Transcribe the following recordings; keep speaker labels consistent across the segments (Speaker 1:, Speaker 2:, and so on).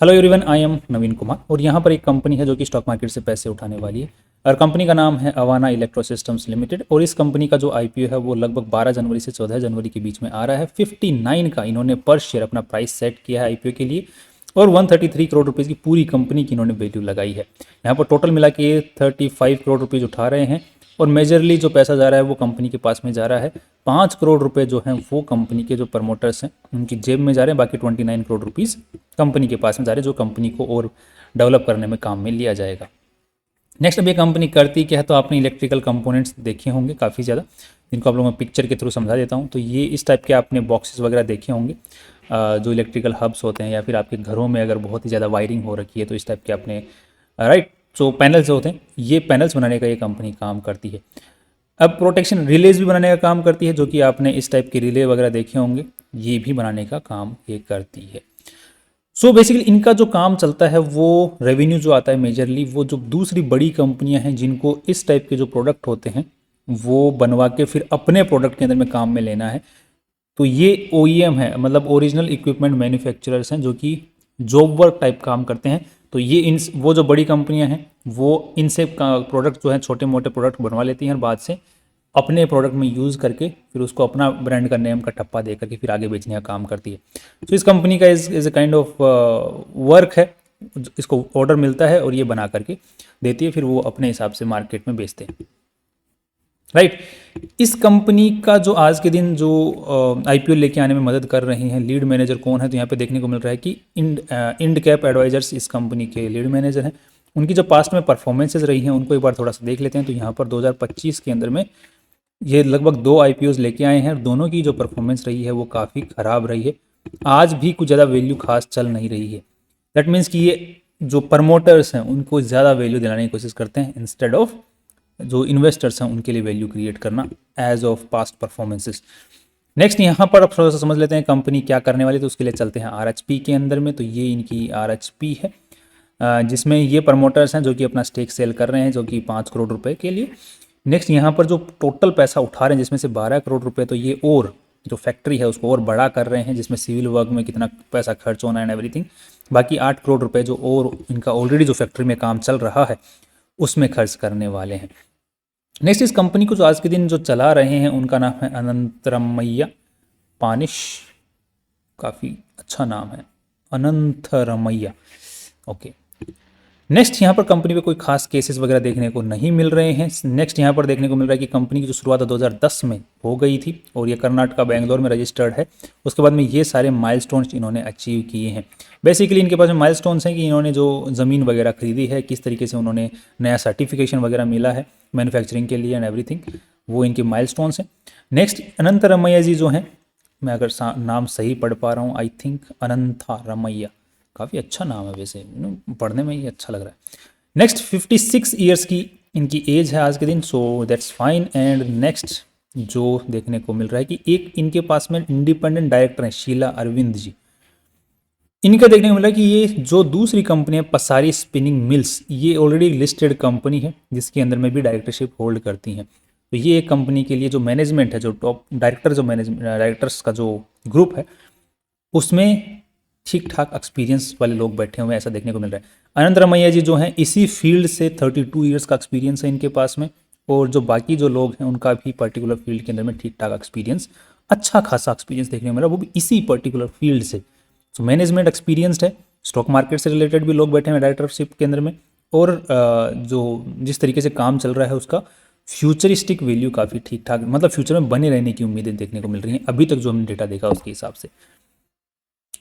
Speaker 1: Hello everyone, I am नवीन कुमार और यहाँ पर एक कंपनी है जो कि स्टॉक मार्केट से पैसे उठाने वाली है और कंपनी का नाम है अवाना इलेक्ट्रो सिस्टम्स लिमिटेड। और इस कंपनी का जो आईपीओ है वो लगभग 12 जनवरी से 14 जनवरी के बीच में आ रहा है। 59 का इन्होंने पर शेयर अपना प्राइस सेट किया है आईपीओ के लिए और 133 करोड़ रुपीज़ की पूरी कंपनी की इन्होंने वैल्यू लगाई है। यहाँ पर टोटल मिला के 35 करोड़ रुपीज़ उठा रहे हैं और मेजरली जो पैसा जा रहा है वो कंपनी के पास में जा रहा है। 5 करोड़ रुपए जो हैं वो कंपनी के जो प्रमोटर्स हैं उनकी जेब में जा रहे हैं, बाकी 29 करोड़ रुपीज़ कंपनी के पास में जा रहे हैं जो कंपनी को और डेवलप करने में काम में लिया जाएगा। नेक्स्ट, अब ये कंपनी करती क्या है, तो आपने इलेक्ट्रिकल कंपोनेंट्स देखे होंगे काफ़ी ज़्यादा, जिनको आप लोगों मैं पिक्चर के थ्रू समझा देता हूँ। तो ये इस टाइप के आपने बॉक्सेस वगैरह देखे होंगे जो इलेक्ट्रिकल हब्स होते हैं, या फिर आपके घरों में अगर बहुत ही ज़्यादा वायरिंग हो रखी है तो इस टाइप के आपने राइट जो पैनल्स होते हैं, ये पैनल्स बनाने का ये कंपनी काम करती है। अब प्रोटेक्शन रिलेज भी बनाने का काम करती है, जो कि आपने इस टाइप के रिले वगैरह देखे होंगे, ये भी बनाने का काम ये करती है। सो बेसिकली इनका जो काम चलता है वो रेवेन्यू जो आता है मेजरली वो जो दूसरी बड़ी कंपनियां हैं जिनको इस टाइप के जो प्रोडक्ट होते हैं वो बनवा के फिर अपने प्रोडक्ट के अंदर में काम में लेना है। तो ये OEM है, मतलब ओरिजिनल इक्विपमेंट मैन्युफैक्चरर्स हैं जो कि जॉब वर्क टाइप काम करते हैं। तो ये इन वो जो बड़ी कंपनियां हैं वो इनसे प्रोडक्ट जो है छोटे मोटे प्रोडक्ट बनवा लेती हैं और बाद से अपने प्रोडक्ट में यूज़ करके फिर उसको अपना ब्रांड का नेम का ठप्पा दे करके फिर आगे बेचने का काम करती है। तो इस कंपनी का is a kind of work है, इसको ऑर्डर मिलता है और ये बना करके देती है, फिर वो अपने हिसाब से मार्केट में बेचते हैं। राइट इस कंपनी का जो आज के दिन जो आईपीओ लेके आने में मदद कर रहे हैं लीड मैनेजर कौन है, तो यहाँ पे देखने को मिल रहा है कि इंड कैप एडवाइजर्स इस कंपनी के लीड मैनेजर हैं। उनकी जो पास्ट में परफॉर्मेंसेज रही हैं उनको एक बार थोड़ा सा देख लेते हैं। तो यहाँ पर 2025 के अंदर में ये लगभग 2 आईपीओ लेके आए हैं और दोनों की जो परफॉर्मेंस रही है वो काफ़ी ख़राब रही है। आज भी कुछ ज़्यादा वैल्यू खास चल नहीं रही है। दैट मीन्स कि ये जो प्रमोटर्स हैं उनको ज़्यादा वैल्यू दिलाने की कोशिश करते हैं इंस्टेड ऑफ जो इन्वेस्टर्स हैं उनके लिए वैल्यू क्रिएट करना as of past performances. Next यहाँ पर अब थोड़ा सा समझ लेते हैं कंपनी क्या करने वाली, तो उसके लिए चलते हैं RHP के अंदर में। तो ये इनकी RHP है जिसमें ये प्रमोटर्स हैं जो कि अपना स्टेक सेल कर रहे हैं जो कि 5 करोड़ रुपए के लिए। नेक्स्ट यहाँ पर जो टोटल पैसा उठा रहे हैं जिसमें से 12 करोड़ रुपए तो ये और जो फैक्ट्री है उसको और बड़ा कर रहे हैं, जिसमें सिविल वर्क में कितना पैसा खर्च होना एंड एवरीथिंग। बाकी 8 करोड़ रुपए जो और इनका ऑलरेडी जो फैक्ट्री में काम चल रहा है उसमें खर्च करने वाले हैं। नेक्स्ट, इस कंपनी को जो आज के दिन जो चला रहे हैं उनका नाम है अनंतरमैया पानिश, काफ़ी अच्छा नाम है अनंतरमैया। ओके, नेक्स्ट यहाँ पर कंपनी पे कोई खास केसेस वगैरह देखने को नहीं मिल रहे हैं। नेक्स्ट यहाँ पर देखने को मिल रहा है कि कंपनी की जो शुरुआत 2010 में हो गई थी और ये कर्नाटका बेंगलोर में रजिस्टर्ड है। उसके बाद में ये सारे माइलस्टोन्स इन्होंने अचीव किए हैं। बेसिकली इनके पास में माइलस्टोन्स हैं कि इन्होंने जो ज़मीन वगैरह खरीदी है, किस तरीके से उन्होंने नया सर्टिफिकेशन वगैरह मिला है मैन्युफैक्चरिंग के लिए एंड एवरीथिंग, वो इनके माइलस्टोन्स हैं। नेक्स्ट, अनंतरमैया जी जो हैं, मैं अगर नाम सही पढ़ पा रहा हूँ, आई थिंक अनंतरमैया, काफ़ी अच्छा नाम है वैसे, पढ़ने में ही अच्छा लग रहा है। नेक्स्ट, 56 ईयर्स की इनकी एज है आज के दिन, so that's fine. And next जो देखने को मिल रहा है कि एक इनके पास में इंडिपेंडेंट डायरेक्टर है शीला अरविंद जी। इनका देखने को मिला कि ये जो दूसरी कंपनी है पसारी स्पिनिंग मिल्स, ये ऑलरेडी लिस्टेड कंपनी है जिसके अंदर में भी डायरेक्टरशिप होल्ड करती हैं। तो ये एक कंपनी के लिए जो मैनेजमेंट है, जो टॉप डायरेक्टर जो डायरेक्टर्स का जो ग्रुप है उसमें ठीक ठाक एक्सपीरियंस वाले लोग बैठे हुए हैं, ऐसा देखने को मिल रहा है। अनंतरमैया जी जो हैं इसी फील्ड से 32 ईयर्स का एक्सपीरियंस है इनके पास में, और जो बाकी जो लोग हैं उनका भी पर्टिकुलर फील्ड के अंदर में ठीक ठाक एक्सपीरियंस, अच्छा खासा एक्सपीरियंस देखने को मिल रहा है, वो भी इसी पर्टिकुलर फील्ड से। सो मैनेजमेंट एक्सपीरियंसड है, स्टॉक मार्केट से रिलेटेड भी लोग बैठे हैं डायरेक्टरशिप के अंदर में, और जो जिस तरीके से काम चल रहा है उसका फ्यूचरिस्टिक वैल्यू काफ़ी ठीक ठाक, मतलब फ्यूचर में बने रहने की उम्मीदें देखने को मिल रही हैं अभी तक जो हमने डेटा देखा उसके हिसाब से।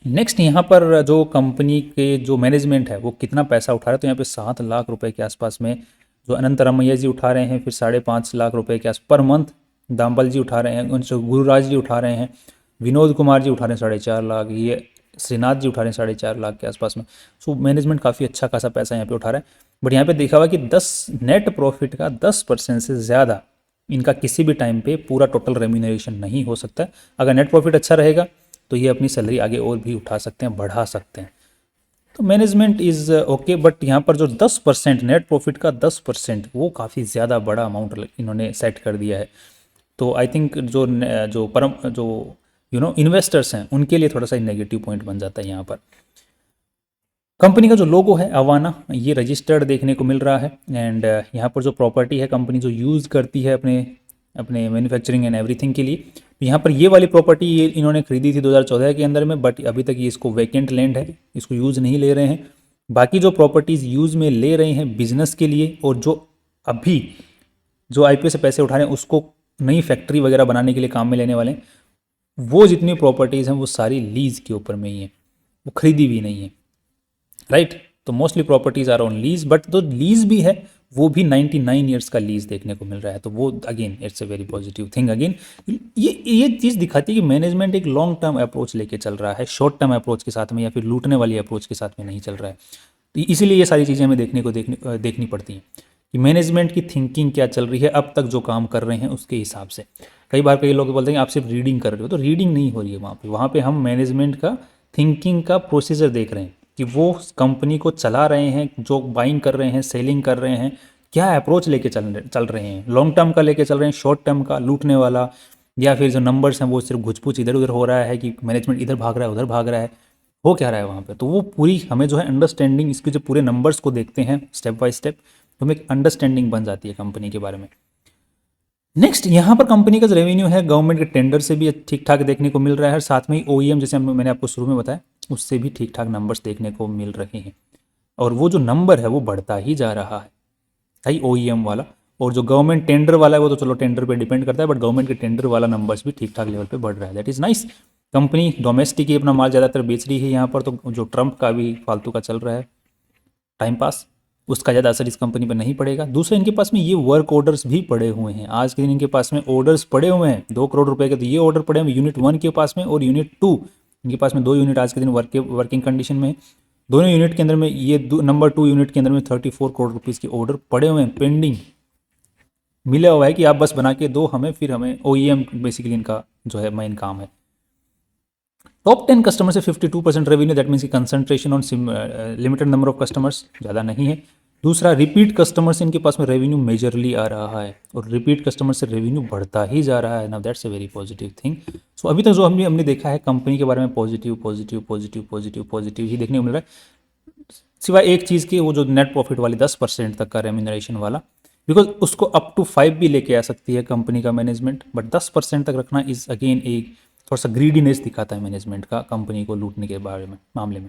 Speaker 1: नेक्स्ट, यहाँ पर जो कंपनी के जो मैनेजमेंट है वो कितना पैसा उठा रहा है, तो यहाँ पे 7 लाख रुपए के आसपास में जो अनंतरमैया जी उठा रहे हैं, फिर 5.5 लाख रुपए के आस पर मंथ दामबल जी उठा रहे हैं, गुरुराज जी उठा रहे हैं, विनोद कुमार जी उठा रहे हैं 4.5 लाख, ये श्रीनाथ जी उठा रहे हैं 4.5 लाख के आसपास में। सो मैनेजमेंट काफ़ी अच्छा खासा पैसा यहाँ पे उठा रहा है। बट यहाँ पे देखा हुआ कि 10 नेट प्रॉफिट का 10% से ज़्यादा इनका किसी भी टाइम पे पूरा टोटल रेम्यूनरेशन नहीं हो सकता। अगर नेट प्रॉफिट अच्छा रहेगा तो ये अपनी सैलरी आगे और भी उठा सकते हैं, बढ़ा सकते हैं। तो मैनेजमेंट इज़ ओके, बट यहाँ पर जो 10% नेट प्रॉफिट का 10% वो काफ़ी ज़्यादा बड़ा अमाउंट इन्होंने सेट कर दिया है। तो आई थिंक जो इन्वेस्टर्स हैं उनके लिए थोड़ा सा नेगेटिव पॉइंट बन जाता है यहाँ पर। कंपनी का जो लोगो है अवाना, ये रजिस्टर्ड देखने को मिल रहा है। एंड यहाँ पर जो प्रॉपर्टी है कंपनी जो यूज़ करती है अपने अपने मैन्युफैक्चरिंग एंड एवरीथिंग के लिए, तो यहाँ पर ये वाली प्रॉपर्टी ये इन्होंने खरीदी थी 2014 के अंदर में, बट अभी तक ये इसको वैकेंट लैंड है, इसको यूज़ नहीं ले रहे हैं। बाकी जो प्रॉपर्टीज़ यूज़ में ले रहे हैं बिजनेस के लिए, और जो अभी जो आईपीओ से पैसे उठा रहे हैं उसको नई फैक्ट्री वगैरह बनाने के लिए काम में लेने वाले हैं, वो जितनी प्रॉपर्टीज़ हैं वो सारी लीज़ के ऊपर में ही है, वो खरीदी भी नहीं है, राइट। तो mostly properties are on lease, but जो लीज भी है वो भी 99 ईयर्स का लीज देखने को मिल रहा है, तो वो again it's a very positive thing. Again ये चीज़ दिखाती है कि मैनेजमेंट एक लॉन्ग टर्म अप्रोच लेके चल रहा है, शॉर्ट टर्म अप्रोच के साथ में या फिर लूटने वाली अप्रोच के साथ में नहीं चल रहा है। तो इसीलिए ये सारी चीज़ें हमें देखनी पड़ती हैं कि मैनेजमेंट की थिंकिंग क्या चल रही है, अब तक जो काम कर रहे हैं उसके हिसाब से। कई लोग बोलते हैं आप सिर्फ रीडिंग कर रहे हो, तो रीडिंग नहीं हो रही है वहाँ पे हम मैनेजमेंट का थिंकिंग का प्रोसीजर देख रहे हैं कि वो कंपनी को चला रहे हैं, जो बाइंग कर रहे हैं, सेलिंग कर रहे हैं, क्या अप्रोच लेके चल रहे हैं, लॉन्ग टर्म का लेके चल रहे हैं, शॉर्ट टर्म का लूटने वाला, या फिर जो नंबर्स हैं वो सिर्फ घुचपुच इधर उधर हो रहा है कि मैनेजमेंट इधर भाग रहा है उधर भाग रहा है, हो क्या रहा है वहाँ पे। तो वो पूरी हमें जो है अंडरस्टैंडिंग, इसके जो पूरे नंबर्स को देखते हैं स्टेप बाय स्टेप, तो हमें एक अंडरस्टैंडिंग बन जाती है कंपनी के बारे में। नेक्स्ट यहाँ पर कंपनी का जो रेवेन्यू है गवर्नमेंट के टेंडर से भी ठीक ठाक देखने को मिल रहा है, साथ में ही ओईएम जैसे मैंने आपको शुरू में बताया उससे भी ठीक ठाक नंबर्स देखने को मिल रहे हैं, और वो जो नंबर है वो बढ़ता ही जा रहा है भाई ओईएम वाला। और जो गवर्नमेंट टेंडर वाला है वो तो चलो टेंडर पे डिपेंड करता है, बट गवर्नमेंट के टेंडर वाला नंबर्स भी ठीक ठाक लेवल पे बढ़ रहा है, that is nice. Company domestic ही अपना माल ज़्यादातर बेच रही है यहाँ पर, तो जो ट्रंप का भी फालतू का चल रहा है टाइम पास, उसका ज़्यादा असर इस कंपनी पर नहीं पड़ेगा। दूसरा इनके पास में ये वर्क ऑर्डर्स भी पड़े हुए हैं, आज के दिन इनके पास में ऑर्डर्स पड़े हुए हैं 2 करोड़ रुपए के, तो ये ऑर्डर पड़े हुए यूनिट 1 के पास में, और यूनिट 2 इनके पास में 2 यूनिट आज के दिन वर्किंग कंडीशन में है। दोनों यूनिट के अंदर में ये नंबर 2 यूनिट के अंदर में 34 करोड़ रुपीज़ के ऑर्डर पड़े हुए हैं, पेंडिंग मिला हुआ है कि आप बस बना के दो हमें, फिर हमें ओईएम बेसिकली इनका जो है मेन काम है। टॉप 10 कस्टमर से 52% रेवेन्यू, दैट मीन्स की concentration on limited number of customers, ज़्यादा नहीं है। दूसरा रिपीट कस्टमर से इनके पास में रेवेन्यू मेजरली आ रहा है, और रिपीट कस्टमर से रेवेन्यू बढ़ता ही जा रहा है, now that's a very positive thing. So अभी तक जो हमने देखा है कंपनी के बारे में positive positive positive positive positive ही देखने को मिल रहा है, सिवाय एक चीज़ की, वो जो नेट प्रॉफिट वाली 10% तक का रेम्यूनरेशन वाला, बिकॉज उसको अप टू 5 भी लेके आ सकती है कंपनी का मैनेजमेंट, बट 10% तक रखना इज अगेन एक थोड़ा सा ग्रीडीनेस दिखाता है मैनेजमेंट का कंपनी को लूटने के बारे में मामले में।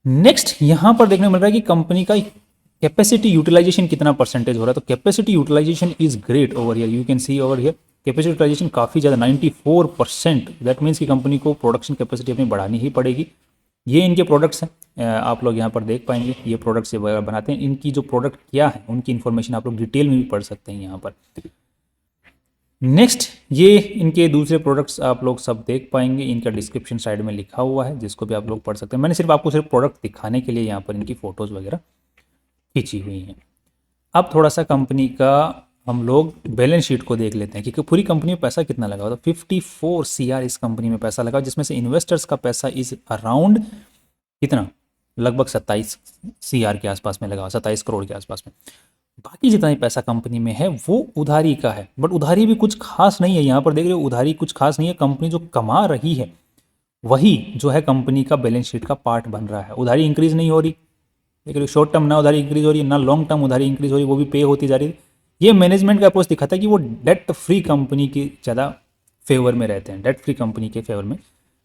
Speaker 1: नेक्स्ट यहाँ पर देखने को मिल रहा है कि कंपनी का कैपेसिटी यूटिलाइजेशन कितना परसेंटेज हो रहा है, तो capacity utilisation is great over here, you can see over here capacity utilisation काफ़ी ज़्यादा 94%, दैट मीन्स कि कंपनी को प्रोडक्शन कैपेसिटी अपनी बढ़ानी ही पड़ेगी। ये इनके प्रोडक्ट्स हैं, आप लोग यहाँ पर देख पाएंगे ये प्रोडक्ट्स वगैरह बनाते हैं, इनकी जो प्रोडक्ट क्या है उनकी इन्फॉर्मेशन आप लोग डिटेल में भी पढ़ सकते हैं यहाँ पर। नेक्स्ट ये इनके दूसरे प्रोडक्ट्स आप लोग सब देख पाएंगे, इनका डिस्क्रिप्शन साइड में लिखा हुआ है जिसको भी आप लोग पढ़ सकते हैं। मैंने सिर्फ आपको सिर्फ प्रोडक्ट दिखाने के लिए यहाँ पर इनकी फ़ोटोज़ वगैरह खींची हुई हैं। अब थोड़ा सा कंपनी का हम लोग बैलेंस शीट को देख लेते हैं कि पूरी कंपनी में पैसा कितना लगा, तो 54 CR इस कंपनी में पैसा लगा, जिसमें से इन्वेस्टर्स का पैसा इज अराउंड कितना, लगभग 27 CR के आसपास में लगा, 27 करोड़ के आसपास में। बाकी जितना ही पैसा कंपनी में है वो उधारी का है, बट उधारी भी कुछ खास नहीं है, यहाँ पर देख रहे हो उधारी कुछ खास नहीं है, कंपनी जो कमा रही है वही जो है कंपनी का बैलेंस शीट का पार्ट बन रहा है। उधारी इंक्रीज नहीं हो रही, देख रहे हो शॉर्ट टर्म ना उधारी इंक्रीज हो रही है ना लॉन्ग टर्म उधारी इंक्रीज हो रही है, वो भी पे होती जा रही है। ये मैनेजमेंट का अप्रोच दिखाता है कि वो डेट फ्री कंपनी की ज़्यादा फेवर में रहते हैं, डेट फ्री कंपनी के फेवर में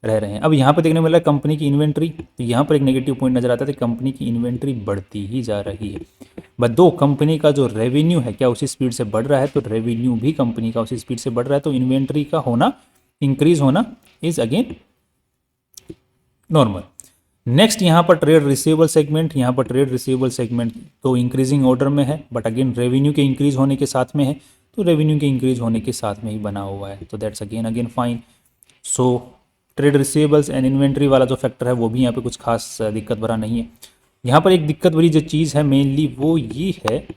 Speaker 1: रह रहे हैं। अब यहाँ पे देखने को मिला कंपनी की इन्वेंट्री, तो यहाँ पर एक नेगेटिव पॉइंट नजर आता है कि कंपनी की इन्वेंट्री बढ़ती ही जा रही है, बट दो कंपनी का जो रेवेन्यू है क्या उसी स्पीड से बढ़ रहा है, तो रेवेन्यू भी कंपनी का उसी स्पीड से बढ़ रहा है, तो इन्वेंट्री का होना इंक्रीज होना इज अगेन नॉर्मल। नेक्स्ट यहाँ पर ट्रेड रिसीवेबल सेगमेंट, यहाँ पर ट्रेड रिसीवेबल सेगमेंट तो इंक्रीजिंग ऑर्डर में है, बट अगेन रेवेन्यू के इंक्रीज होने के साथ में है, तो रेवेन्यू के इंक्रीज होने के साथ में ही बना हुआ है, तो that's again fine. So trade receivables and inventory वाला जो फैक्टर है वो भी यहाँ पे कुछ खास दिक्कत भरा नहीं है। यहाँ पर एक दिक्कत भरी जो चीज़ है मेनली वो ये है,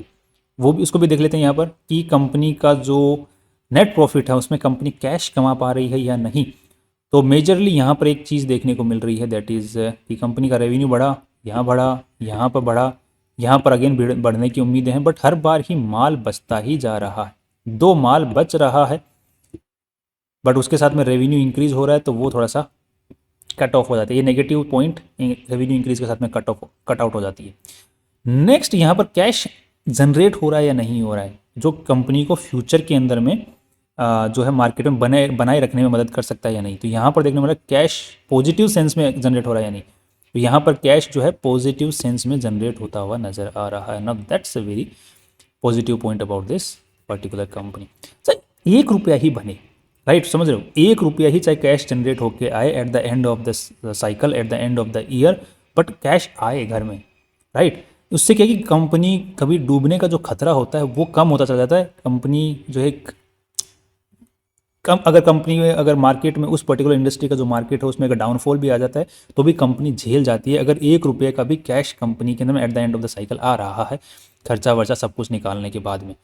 Speaker 1: वो भी उसको भी देख लेते हैं यहाँ पर कि कंपनी का जो नेट प्रॉफिट है उसमें कंपनी कैश कमा पा रही है या नहीं। तो मेजरली यहाँ पर एक चीज़ देखने को मिल रही है, दैट इज़ कि कंपनी का रेवेन्यू बढ़ा, यहाँ बढ़ा, यहाँ पर बढ़ा, यहाँ पर अगेन बढ़ने की उम्मीदें हैं, बट हर बार ही माल बचता ही जा रहा है, दो माल बच रहा है, बट उसके साथ में रेवेन्यू इंक्रीज हो रहा है, तो वो थोड़ा सा कट ऑफ हो जाती है, ये नेगेटिव पॉइंट रेवेन्यू इंक्रीज के साथ में कट आउट हो जाती है। नेक्स्ट यहाँ पर कैश जनरेट हो रहा है या नहीं हो रहा है, जो कंपनी को फ्यूचर के अंदर में जो है मार्केट में बनाए रखने में मदद कर सकता है या नहीं। तो यहाँ पर देखने वाला कैश पॉजिटिव सेंस में जनरेट हो रहा है या नहीं। तो यहाँ पर कैश जो है पॉजिटिव सेंस में जनरेट होता हुआ नजर आ रहा है। Now that's a very positive point about this particular company. Sir 1 रुपया ही बने, राइट, समझ रहे हो, 1 रुपया ही चाहे कैश जनरेट होके आए eight the end of the cycle, eight the end of the year, but cash आए घर में, राइट। उससे क्या है कि कंपनी कभी डूबने का जो खतरा होता है वो कम होता चला जाता है। कंपनी जो है अगर कंपनी में, अगर मार्केट में, उस पर्टिकुलर इंडस्ट्री का जो मार्केट है उसमें अगर डाउनफॉल भी आ जाता है तो भी कंपनी झेल जाती है, अगर 1 रुपये का भी कैश कंपनी के अंदर में at the end of the cycle आ रहा है, खर्चा वर्चा सब कुछ निकालने के बाद में,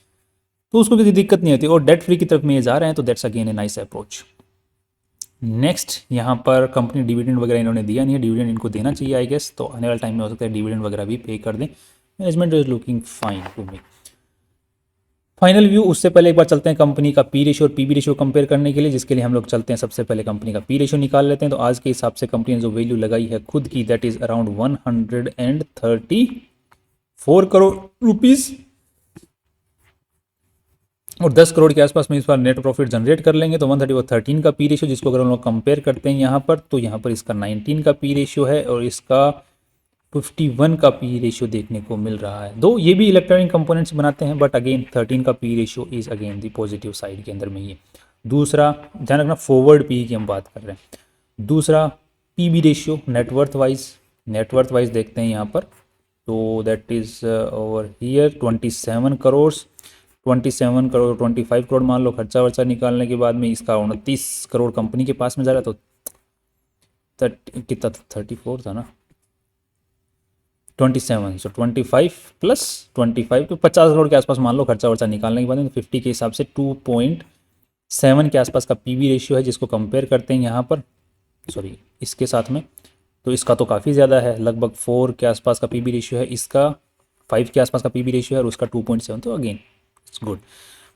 Speaker 1: तो उसको किसी दिक्कत नहीं होती और डेट फ्री की तरफ में ये जा रहे हैं। तो that's again a nice approach. Next यहाँ पर कंपनी डिविडेंड वगैरह इन्होंने दिया नहीं है, डिविडेंड इनको देना चाहिए आई गेस, तो आने वाले टाइम में हो सकता है डिविडेंड वगैरह भी पे कर दें। Management is looking fine to me. Final view, उससे पहले एक बार चलते हैं कंपनी का पी रेशियो और पीबी रेशियो कंपेयर करने के लिए, जिसके लिए हम लोग चलते हैं सबसे पहले कंपनी का पी रेशियो निकाल लेते हैं। तो आज के हिसाब से कंपनी ने जो वैल्यू लगाई है खुद की, that is around 134 crore rupees, और 10 करोड़ के आसपास में इस बार नेट प्रॉफिट जनरेट कर लेंगे। तो 134 का पी रेशियो, जिसको अगर हम लोग कंपेयर करते हैं यहाँ पर, तो यहाँ पर इसका 19 का पी रेशियो है और इसका 51 का पी रेशियो देखने को मिल रहा है। दो ये भी इलेक्ट्रॉनिक कंपोनेंट्स बनाते हैं, बट अगेन 13 का P ratio is again the positive side के अंदर में ही है। दूसरा ध्यान रखना, फॉरवर्ड पी की हम बात कर रहे हैं। दूसरा पीबी रेशियो नेटवर्थ वाइज देखते हैं यहाँ पर, तो that is over here 27 crore 25 crore मान लो, खर्चा वर्चा निकालने के बाद में इसका 29 करोड़ कंपनी के पास में जा रहा है। तो कितना 34 था ना, 27, सो 25 प्लस 25 तो 50 करोड़ के आसपास मान लो, खर्चा वर्चा निकालने के बाद में। तो 50 के हिसाब से 2.7 के आसपास का पीबी रेशियो है, जिसको कंपेयर करते हैं यहाँ पर, सॉरी इसके साथ में, तो इसका तो काफ़ी ज़्यादा है, लगभग 4 के आसपास का पीबी रेशियो है, इसका 5 के आसपास का पीबी रेशियो है और उसका 2.7, तो अगेन इट्स गुड।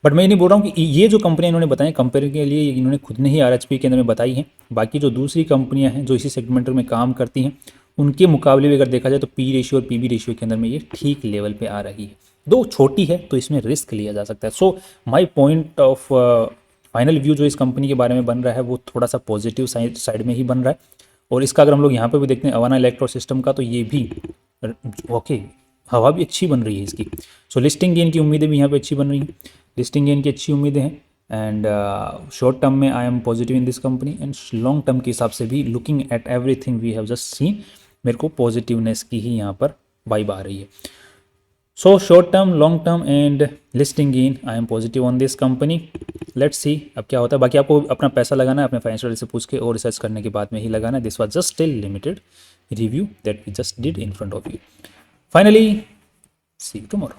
Speaker 1: बट मैं ये नहीं बोल रहा हूँ कि ये जो कंपनियां इन्होंने बताई कंपेयर के लिए, इन्होंने खुद ने ही आरएचपी के अंदर में बताई हैं। बाकी जो दूसरी कंपनियां हैं जो इसी सेगमेंट में काम करती हैं, उनके मुकाबले भी अगर देखा जाए तो पी रेशियो और पीबी रेशियो के अंदर में ये ठीक लेवल पे आ रही है। दो छोटी है तो इसमें रिस्क लिया जा सकता है। So my point of final view जो इस कंपनी के बारे में बन रहा है वो थोड़ा सा पॉजिटिव साइड में ही बन रहा है। और इसका अगर हम लोग यहाँ पर भी देखते हैं अवाना इलेक्ट्रो सिस्टम का, तो ये भी ओके, हवा भी अच्छी बन रही है इसकी। सो लिस्टिंग गेन की उम्मीदें भी यहाँ पे अच्छी बन रही हैं, लिस्टिंग गेन की अच्छी उम्मीदें हैं। एंड शॉर्ट टर्म में I am positive in this company, and long term के हिसाब से भी looking at everything we have just seen, मेरे को पॉजिटिवनेस की ही यहाँ पर वाइब आ रही है। So short term, long term and listing gain, I am positive on this company. Let's see अब क्या होता है। बाकी आपको अपना पैसा लगाना है अपने फाइनेंशियल से पूछ के और रिसर्च करने के बाद में ही लगाना है। This was just still limited review that we just did in front of you. Finally, see you tomorrow.